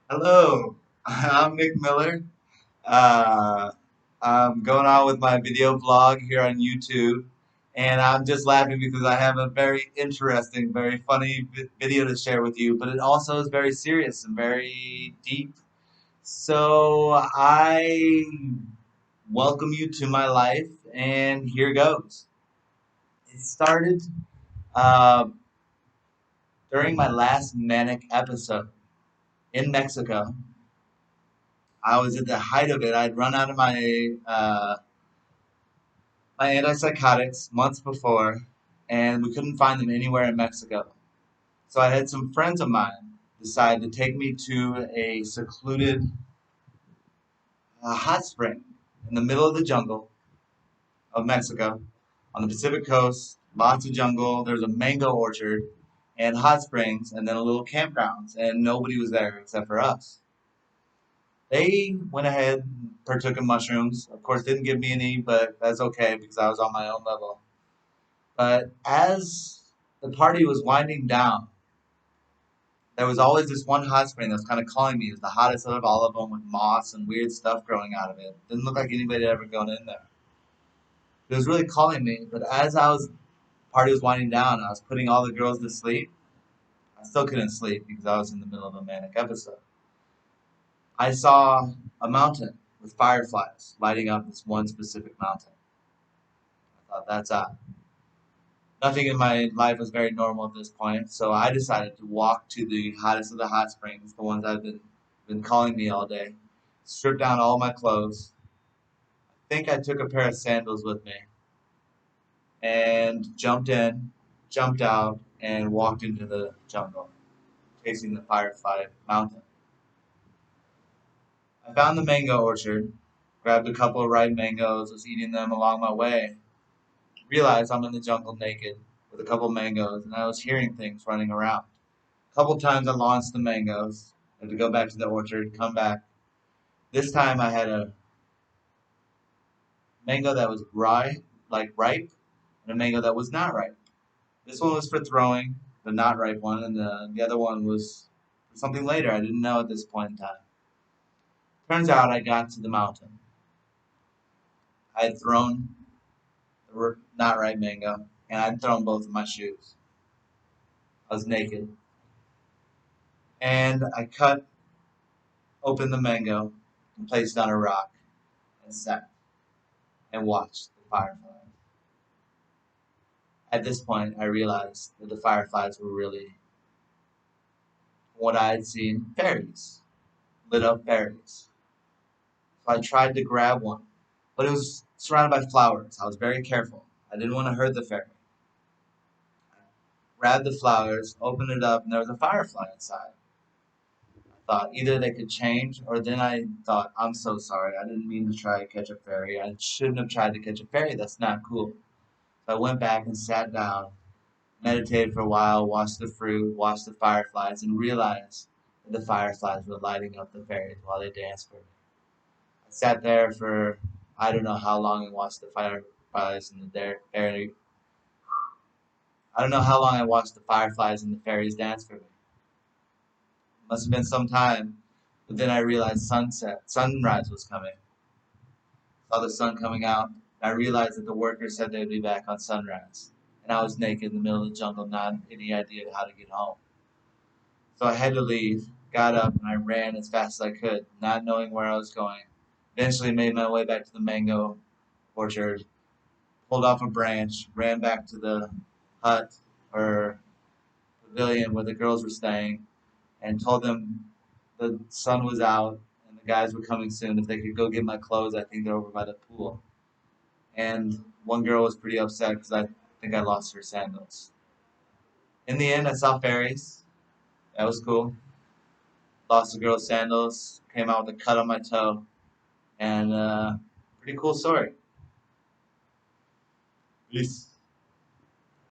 Hello, I'm Nick Miller. Uh, I'm going on with my video vlog here on YouTube, and I'm just laughing because I have a very interesting, very funny video to share with you, but it also is very serious and very deep. So I welcome you to my life, and here goes. It started uh, during my last manic episode in Mexico. I was at the height of it. I'd run out of my antipsychotics months before, and we couldn't find them anywhere in Mexico. So I had some friends of mine decide to take me to a secluded hot spring in the middle of the jungle of Mexico on the Pacific coast. Lots of jungle. There's a mango orchard and hot springs, and then a little campground, and nobody was there except for us. They went ahead and partook in mushrooms. Of course, didn't give me any, but that's okay because I was on my own level. But as the party was winding down, there was always this one hot spring that was kind of calling me. It was the hottest out of all of them with moss and weird stuff growing out of it. Didn't look like anybody had ever gone in there. It was really calling me, but as party was winding down, I was putting all the girls to sleep. I still couldn't sleep because I was in the middle of a manic episode. I saw a mountain with fireflies lighting up this one specific mountain. I thought, that's odd. Nothing in my life was very normal at this point, so I decided to walk to the hottest of the hot springs, the ones I've been calling me all day, stripped down all my clothes. I think I took a pair of sandals with me and jumped in, jumped out, and walked into the jungle, chasing the firefly mountain. I found the mango orchard, grabbed a couple of ripe mangoes, was eating them along my way, realized I'm in the jungle naked with a couple of mangoes, and I was hearing things running around. A couple times I launched the mangoes. I had to go back to the orchard, come back. This time I had a mango that was ripe, and a mango that was not ripe. This one was for throwing, the not ripe one, and the other one was for something later. I didn't know at this point in time. Turns out I got to the mountain. I had thrown the not ripe mango, and I'd thrown both of my shoes. I was naked, and I cut open the mango and placed it on a rock and sat and watched the fireflies. At this point, I realized that the fireflies were really what I had seen fairies, lit up fairies. So I tried to grab one, but it was surrounded by flowers. I was very careful. I didn't want to hurt the fairy. I grabbed the flowers, opened it up, and there was a firefly inside. I thought either they could change, or then I thought, I'm so sorry. I didn't mean to try to catch a fairy. I shouldn't have tried to catch a fairy. That's not cool. So I went back and sat down, meditated for a while, watched the fruit, watched the fireflies, and realized that the fireflies were lighting up the fairies while they danced for me. I sat there for I don't know how long and watched the fireflies and the fairy. I don't know how long I watched the fireflies and the fairies dance for me. Must have been some time, but then I realized sunrise was coming. Saw the sun coming out. And I realized that the workers said they'd be back on sunrise, and I was naked in the middle of the jungle, not any idea how to get home. So I had to leave, got up, and I ran as fast as I could, not knowing where I was going. Eventually made my way back to the mango orchard, pulled off a branch, ran back to the hut or pavilion where the girls were staying, and told them the sun was out and the guys were coming soon. If they could go get my clothes, I think they're over by the pool. And one girl was pretty upset because I think I lost her sandals. In the end, I saw fairies. That was cool. Lost the girl's sandals, came out with a cut on my toe, and pretty cool story. Peace.